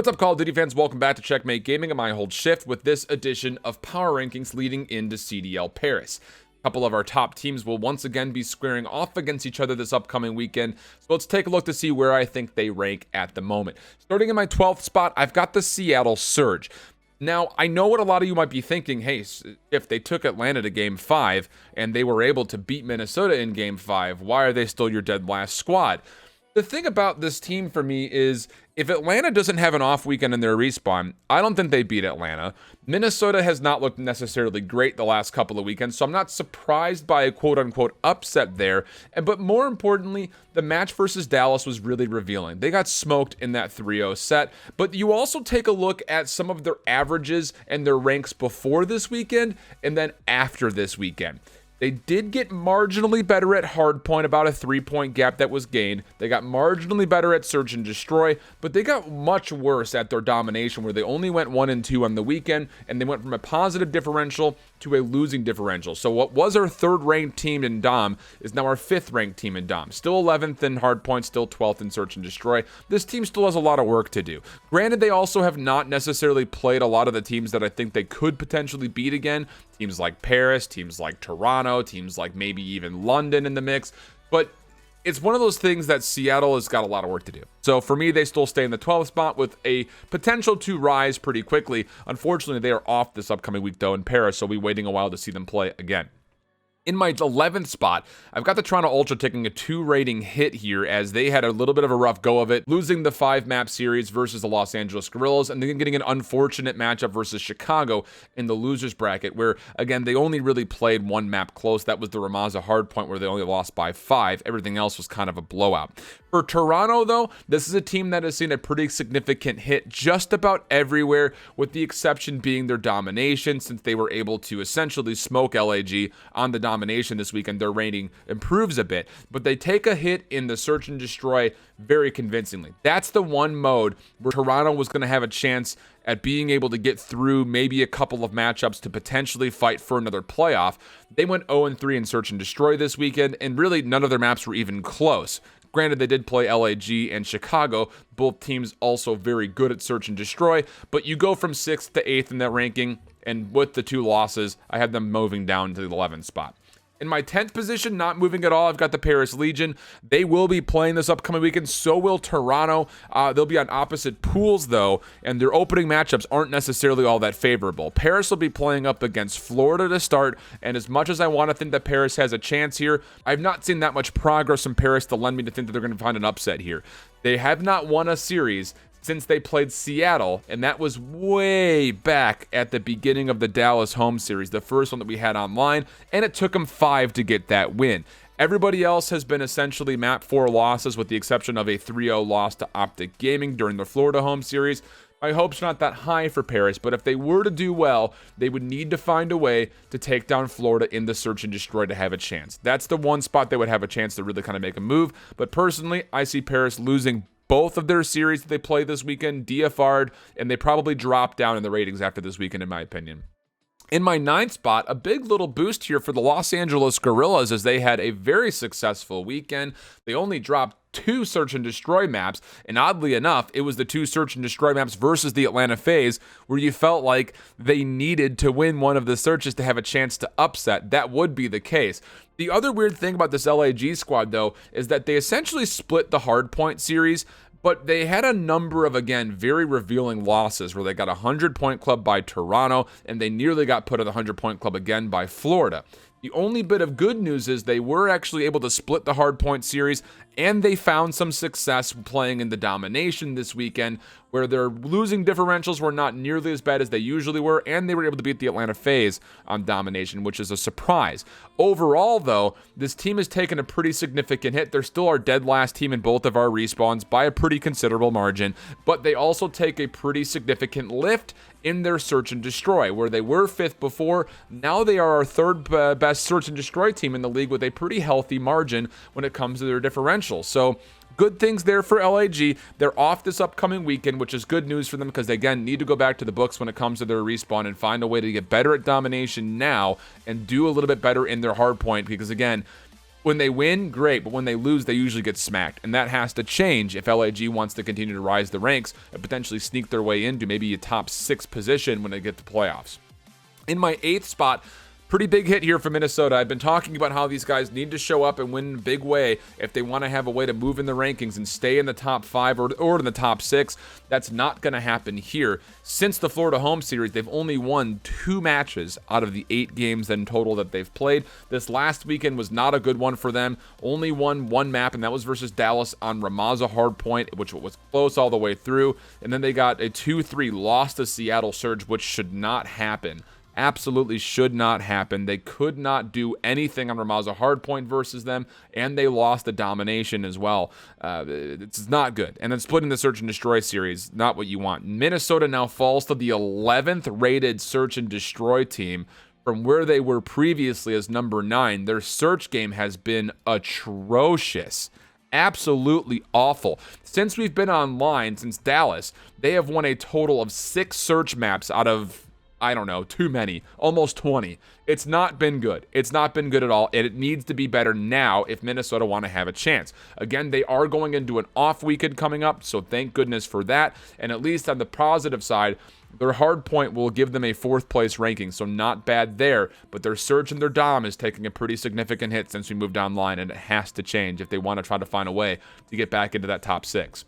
What's up, Call of Duty fans? Welcome back to Checkmate Gaming, and I hold shift with this edition of Power Rankings leading into CDL Paris. A couple of our top teams will once again be squaring off against each other this upcoming weekend, so let's take a look to see where I think they rank at the moment. Starting in my 12th spot, I've got the Seattle Surge. Now, I know what a lot of you might be thinking, hey, if they took Atlanta to Game 5 and they were able to beat Minnesota in Game 5, why are they still your dead last squad? The thing about this team for me is if Atlanta doesn't have an off weekend in their respawn, I don't think they beat Atlanta. Minnesota has not looked necessarily great the last couple of weekends, so I'm not surprised by a quote-unquote upset there. But more importantly, the match versus Dallas was really revealing. They got smoked in that 3-0 set, but you also take a look at some of their averages and their ranks before this weekend and then after this weekend. They did get marginally better at hardpoint, about a 3-point gap that was gained. They got marginally better at search and destroy, but they got much worse at their domination, where they only went 1-2 on the weekend, and they went from a positive differential to a losing differential. So what was our third-ranked team in Dom is now our fifth-ranked team in Dom. Still 11th in hardpoint, still 12th in search and destroy. This team still has a lot of work to do. Granted, they also have not necessarily played a lot of the teams that I think they could potentially beat again. Teams like Paris, teams like Toronto, teams like maybe even London in the mix. But it's one of those things that Seattle has got a lot of work to do. So for me, they still stay in the 12th spot with a potential to rise pretty quickly. Unfortunately, they are off this upcoming week, though, in Paris, so we'll be waiting a while to see them play again. In my 11th spot, I've got the Toronto Ultra taking a 2 rating hit here as they had a little bit of a rough go of it, losing the 5-map series versus the Los Angeles Guerrillas, and then getting an unfortunate matchup versus Chicago in the losers bracket, where, again, they only really played one map close. That was the Ramaza hardpoint, where they only lost by 5. Everything else was kind of a blowout. For Toronto, though, this is a team that has seen a pretty significant hit just about everywhere, with the exception being their domination, since they were able to essentially smoke LAG on the domination this weekend. Their rating improves a bit, but they take a hit in the search and destroy very convincingly. That's the one mode where Toronto was going to have a chance at being able to get through maybe a couple of matchups to potentially fight for another playoff. They went 0-3 in search and destroy this weekend, and really none of their maps were even close. Granted, they did play LAG and Chicago, both teams also very good at search and destroy, but you go from 6th to 8th in that ranking, and with the 2 losses, I had them moving down to the 11th spot. In my 10th position, not moving at all, I've got the Paris Legion. They will be playing this upcoming weekend, so will Toronto. They'll be on opposite pools, though, and their opening matchups aren't necessarily all that favorable. Paris will be playing up against Florida to start, and as much as I want to think that Paris has a chance here, I've not seen that much progress from Paris to lend me to think that they're going to find an upset here. They have not won a series since they played Seattle, and that was way back at the beginning of the Dallas home series, the first one that we had online, and it took them 5 to get that win. Everybody else has been essentially map 4 losses, with the exception of a 3-0 loss to Optic Gaming during the Florida home series. My hopes are not that high for Paris, but if they were to do well, they would need to find a way to take down Florida in the search and destroy to have a chance. That's the one spot they would have a chance to really kind of make a move, but personally, I see Paris losing both of their series that they play this weekend, DFR'd, and they probably drop down in the ratings after this weekend, in my opinion. In my 9th spot, a big little boost here for the Los Angeles Guerrillas as they had a very successful weekend. They only dropped 2 search and destroy maps, and oddly enough, it was the 2 search and destroy maps versus the Atlanta FaZe where you felt like they needed to win one of the searches to have a chance to upset. That would be the case. The other weird thing about this LAG squad, though, is that they essentially split the hardpoint series, but they had a number of, again, very revealing losses where they got a 100-point club by Toronto, and they nearly got put at the 100-point club again by Florida. The only bit of good news is they were actually able to split the hardpoint series, and they found some success playing in the domination this weekend, where their losing differentials were not nearly as bad as they usually were, and they were able to beat the Atlanta FaZe on domination, which is a surprise. Overall, though, this team has taken a pretty significant hit. They're still our dead last team in both of our respawns by a pretty considerable margin, but they also take a pretty significant lift in their search and destroy, where they were 5th before. Now they are our 3rd best search and destroy team in the league with a pretty healthy margin when it comes to their differentials. So good things there for LAG. They're off this upcoming weekend, which is good news for them because they, again, need to go back to the books when it comes to their respawn and find a way to get better at domination now and do a little bit better in their hardpoint because, again, When they win, great, but when they lose, they usually get smacked, and that has to change if LAG wants to continue to rise the ranks and potentially sneak their way into maybe a top 6 position when they get to playoffs. In my 8th spot, pretty big hit here for Minnesota. I've been talking about how these guys need to show up and win in a big way if they want to have a way to move in the rankings and stay in the top 5 or in the top 6. That's not going to happen here. Since the Florida home series, they've only won 2 matches out of the 8 games in total that they've played. This last weekend was not a good one for them. Only won 1 map, and that was versus Dallas on Ramaza Hardpoint, which was close all the way through. And then they got a 2-3 loss to Seattle Surge, which should not happen. Absolutely should not happen. They could not do anything on Ramaza Hardpoint versus them, and they lost the domination as well. It's not good. And then splitting the Search and Destroy series, not what you want. Minnesota now falls to the 11th rated Search and Destroy team from where they were previously as number 9. Their search game has been atrocious. Absolutely awful. Since we've been online, since Dallas, they have won a total of 6 search maps out of, I don't know, too many, almost 20. It's not been good. It's not been good at all. It needs to be better now if Minnesota want to have a chance. Again, they are going into an off weekend coming up, so thank goodness for that. And at least on the positive side, their hard point will give them a 4th place ranking, so not bad there. But their Surge and their Dom is taking a pretty significant hit since we moved online, and it has to change if they want to try to find a way to get back into that top 6.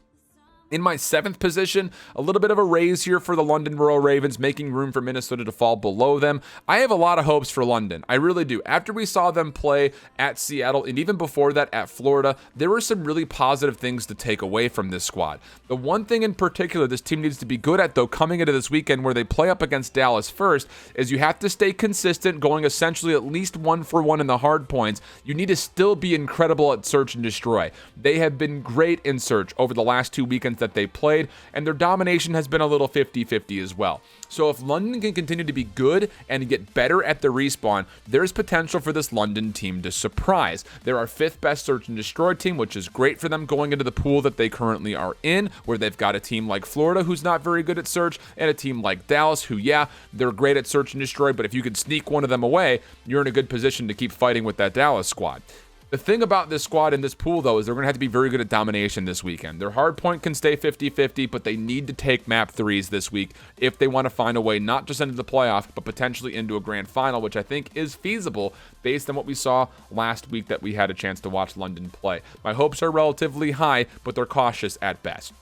In my 7th position, a little bit of a raise here for the London Royal Ravens, making room for Minnesota to fall below them. I have a lot of hopes for London. I really do. After we saw them play at Seattle, and even before that at Florida, there were some really positive things to take away from this squad. The one thing in particular this team needs to be good at, though, coming into this weekend where they play up against Dallas first, is you have to stay consistent, going essentially at least 1-for-1 in the hard points. You need to still be incredible at Search and Destroy. They have been great in Search over the last 2 weekends that they played, and their domination has been a little 50-50 as well. So if London can continue to be good and get better at the respawn, there's potential for this London team to surprise. They're our 5th best Search and Destroy team, which is great for them going into the pool that they currently are in, where they've got a team like Florida who's not very good at Search, and a team like Dallas who, yeah, they're great at Search and Destroy, but if you could sneak one of them away, you're in a good position to keep fighting with that Dallas squad. The thing about this squad in this pool, though, is they're going to have to be very good at domination this weekend. Their hard point can stay 50-50, but they need to take map 3s this week if they want to find a way not just into the playoff, but potentially into a grand final, which I think is feasible based on what we saw last week that we had a chance to watch London play. My hopes are relatively high, but they're cautious at best.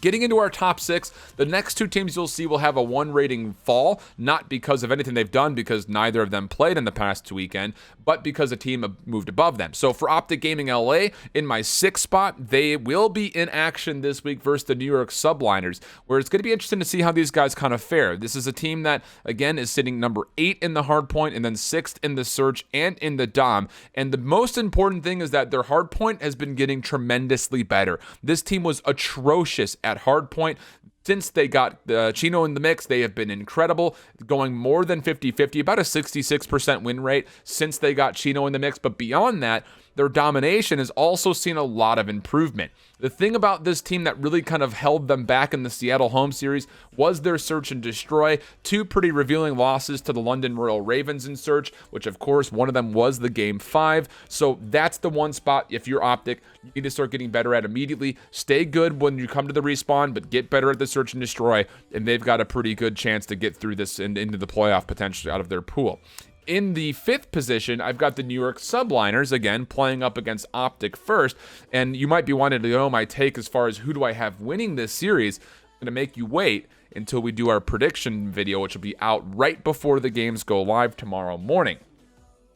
Getting into our top 6, the next 2 teams you'll see will have a 1 rating fall, not because of anything they've done, because neither of them played in the past weekend, but because a team moved above them. So for Optic Gaming LA, in my 6th spot, they will be in action this week versus the New York Subliners, where it's going to be interesting to see how these guys kind of fare. This is a team that, again, is sitting number 8 in the hard point, and then 6th in the search and in the dom. And the most important thing is that their hard point has been getting tremendously better. This team was atrocious at hardpoint. Since they got Chino in the mix, they have been incredible, going more than 50-50, about a 66% win rate since they got Chino in the mix. But beyond that, their domination has also seen a lot of improvement. The thing about this team that really kind of held them back in the Seattle home series was their Search and Destroy. 2 pretty revealing losses to the London Royal Ravens in Search, which of course one of them was the Game 5. So that's the one spot, if you're Optic, you need to start getting better at immediately. Stay good when you come to the respawn, but get better at the Search and Destroy, and they've got a pretty good chance to get through this and into the playoff potentially out of their pool. In the 5th position, I've got the New York Subliners, again, playing up against Optic first. And you might be wanting to know my take as far as who do I have winning this series. I'm going to make you wait until we do our prediction video, which will be out right before the games go live tomorrow morning.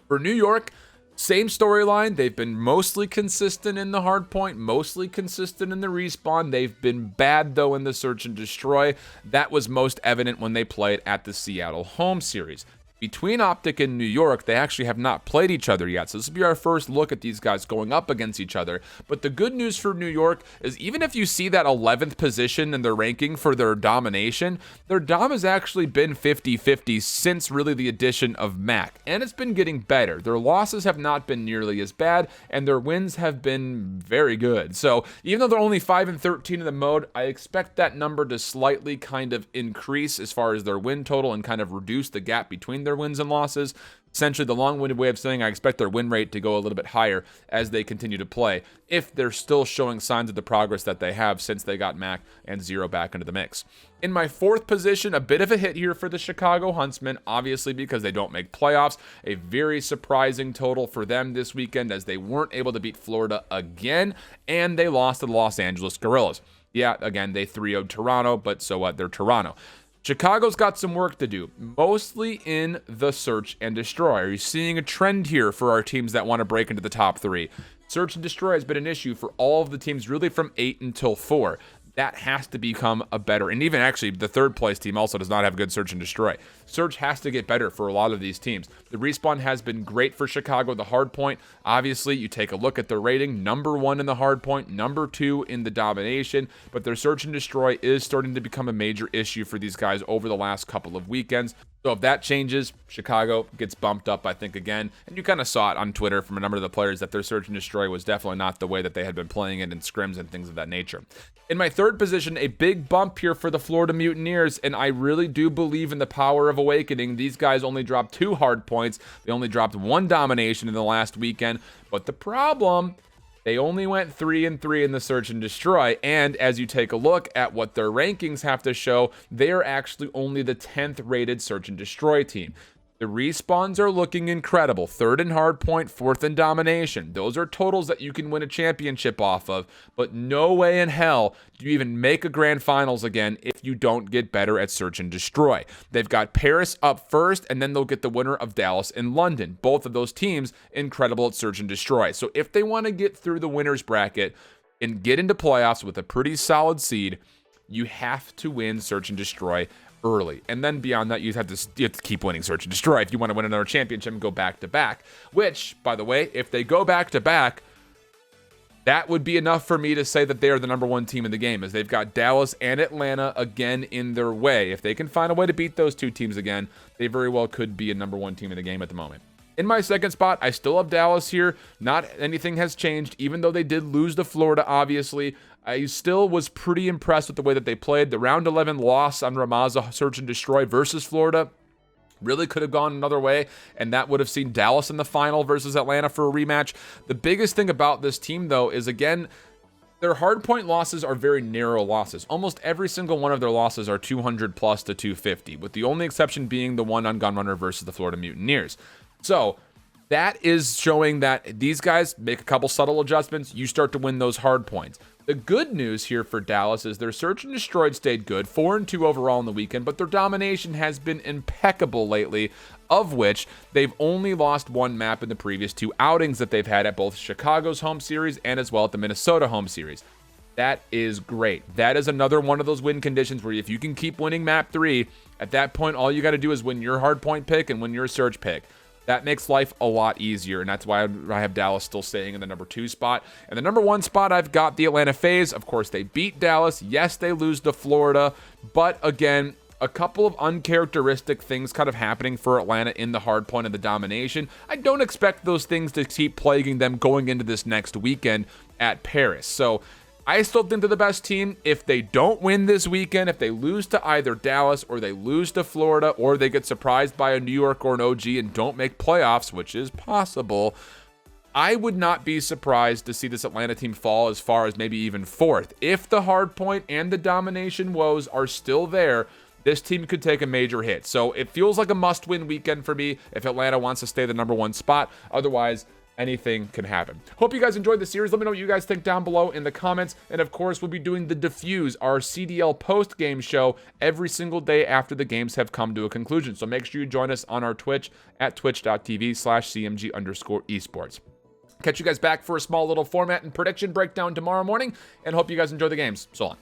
For New York, same storyline. They've been mostly consistent in the hard point, mostly consistent in the respawn. They've been bad, though, in the Search and Destroy. That was most evident when they played at the Seattle home series. Between Optic and New York, they actually have not played each other yet, so this will be our first look at these guys going up against each other. But the good news for New York is even if you see that 11th position in their ranking for their domination, their dom has actually been 50-50 since really the addition of Mac, and it's been getting better. Their losses have not been nearly as bad, and their wins have been very good. So even though they're only 5-13 in the mode, I expect that number to slightly kind of increase as far as their win total and kind of reduce the gap between in their wins and losses. Essentially, the long-winded way of saying I expect their win rate to go a little bit higher as they continue to play, if they're still showing signs of the progress that they have since they got Mac and Zero back into the mix. In my fourth position, a bit of a hit here for the Chicago Huntsmen, obviously because they don't make playoffs. A very surprising total for them this weekend as they weren't able to beat Florida again, and they lost to the Los Angeles Guerrillas. Yeah, again, they 3-0'd Toronto, but so what? They're Toronto. Chicago's got some work to do, mostly in the search and destroy. Are you seeing a trend here for our teams that want to break into the top 3? Search and destroy has been an issue for all of the teams really from 8 until 4. That has to become a better, and even actually the third place team also does not have good search and destroy. Search has to get better for a lot of these teams. The respawn has been great for Chicago. The hard point, obviously, you take a look at their rating, number 1 in the hard point, number 2 in the domination, but their search and destroy is starting to become a major issue for these guys over the last couple of weekends. So if that changes, Chicago gets bumped up, I think, again. And you kind of saw it on Twitter from a number of the players that their search and destroy was definitely not the way that they had been playing it in scrims and things of that nature. In my third position, a big bump here for the Florida Mutineers, and I really do believe in the power of awakening. These guys only dropped 2 hard points. They only dropped 1 domination in the last weekend. But the problem, they only went 3-3 in the search and destroy, and as you take a look at what their rankings have to show, they are actually only the 10th rated search and destroy team. The respawns are looking incredible. 3rd in hardpoint, 4th in domination. Those are totals that you can win a championship off of, but no way in hell do you even make a grand finals again if you don't get better at search and destroy. They've got Paris up first, and then they'll get the winner of Dallas and London. Both of those teams incredible at search and destroy. So if they want to get through the winners bracket and get into playoffs with a pretty solid seed, you have to win search and destroy early. And then beyond that, you have to keep winning search and destroy if you want to win another championship and go back to back, which, by the way, if they go back to back, that would be enough for me to say that they are the number 1 team in the game, as they've got Dallas and Atlanta again in their way. If they can find a way to beat those 2 teams again, they very well could be a number 1 team in the game at the moment. In my second spot, I still have Dallas here. Not anything has changed, even though they did lose to Florida, obviously. I still was pretty impressed with the way that they played. The round 11 loss on Ramaza search and destroy versus Florida really could have gone another way, and that would have seen Dallas in the final versus Atlanta for a rematch. The biggest thing about this team, though, is, again, their hardpoint losses are very narrow losses. Almost every single one of their losses are 200 plus to 250, with the only exception being the one on Gunrunner versus the Florida Mutineers. So that is showing that these guys make a couple subtle adjustments. You start to win those hard points. The good news here for Dallas is their search and destroy stayed good, 4-2 overall in the weekend, but their domination has been impeccable lately, of which they've only lost 1 map in the previous 2 outings that they've had at both Chicago's home series and as well at the Minnesota home series. That is great. That is another one of those win conditions where if you can keep winning map 3, at that point, all you got to do is win your hardpoint pick and win your search pick. That makes life a lot easier, and that's why I have Dallas still staying in the number 2 spot. And the number 1 spot, I've got the Atlanta FaZe. Of course, they beat Dallas. Yes, they lose to Florida, but again, a couple of uncharacteristic things kind of happening for Atlanta in the hard point and the domination. I don't expect those things to keep plaguing them going into this next weekend at Paris. So I still think they're the best team. If they don't win this weekend, if they lose to either Dallas or they lose to Florida or they get surprised by a New York or an OG and don't make playoffs, which is possible, I would not be surprised to see this Atlanta team fall as far as maybe even 4th. If the hard point and the domination woes are still there, this team could take a major hit. So it feels like a must-win weekend for me if Atlanta wants to stay the number 1 spot. Otherwise, anything can happen. Hope you guys enjoyed the series. Let me know what you guys think down below in the comments. And of course, we'll be doing the Diffuse, our CDL post-game show, every single day after the games have come to a conclusion. So make sure you join us on our Twitch at twitch.tv/CMG_esports. Catch you guys back for a small little format and prediction breakdown tomorrow morning, and hope you guys enjoy the games. So long.